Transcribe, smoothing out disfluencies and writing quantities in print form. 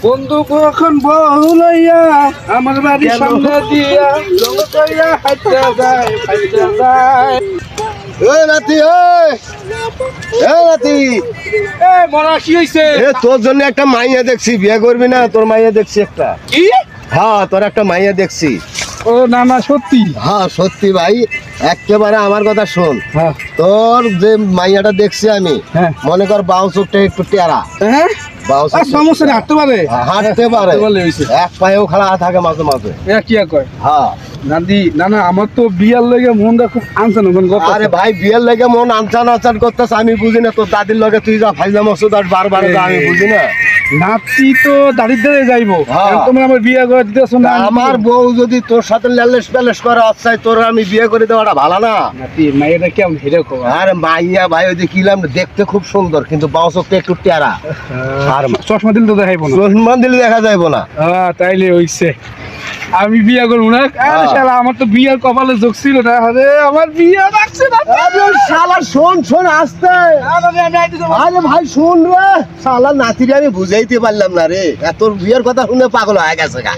বন্ধু কখন বহু লইয়া আমার বাড়ির সামনে দিয়া জগতাইয়া হাইটা যায় হাইটা যায়। ওই নাতি, ওই নাতি, এ মরা কি হইছে? তোর জন্য একটা মাইয়া দেখছি, বিয়ে করবি না? তোর মাইয়া দেখছি একটা। কি? হ্যাঁ, তোর একটা মাইয়া দেখছি। ও না না সত্যি? হ্যাঁ সত্যি ভাই, একেবারে আমার কথা শোন। হ্যাঁ তোর যে মাইয়াটা দেখছি আমি, হ্যাঁ মনে কর বাউ চোখটা একটু টেরা, হ্যাঁ বাউ চোখ সমস্যা নেই, হাঁটতে পারে? হাঁটতে পারে, বলে হইছে এক পায়েও খাড়া থাকে মাঝে মাঝে। এ কি আর কয়? হ্যাঁ নাদি না না আমার তো বিয়ার লেগে মনটা খুব আনছে না কথা। আরে ভাই, বিয়ের লেগে মন আনচান আনচান করতেছ, আমি বুঝি না। তোর দাদির লগে তুই যা ফাইজা মসুদ আর বারবার আমি বুঝি না। নাতি তো দাঁড়িয়ে দাঁড়িয়ে যাইবো, হ্যাঁ। তুমি আমার বিয়ে করে দিতেছো না? আমার বউ যদি তোর সাথে লেলেস পেলেস করে অচ্ছাই, তোর আমি বিয়ে করে দেওয়াটা ভালো না। নাতি মাইয়াটা কেমন হেরে খো? আর মাইয়া ভাই ওই যে কিলাম, দেখতে খুব সুন্দর, কিন্তু বাউ চোখটা একটু টেরা। আর চশমা দিলে তো দেখাইবো না। চশমা দিলে দেখা যাইব না। তাইলে হইছে, আমি বিয়া করবো না। আরে শালা, আমার তো বিয়ার কপালে যোগ ছিল না। আরে আমার বিয়া রাখছে না। আরে শালা শোন শোন আসতে। আরে ভাই শোন রে, শালা নাতিরে আমি বুঝাইতে পারলাম না রে, এত বিয়ের কথা শুনে পাগল হয়ে গেছে গা।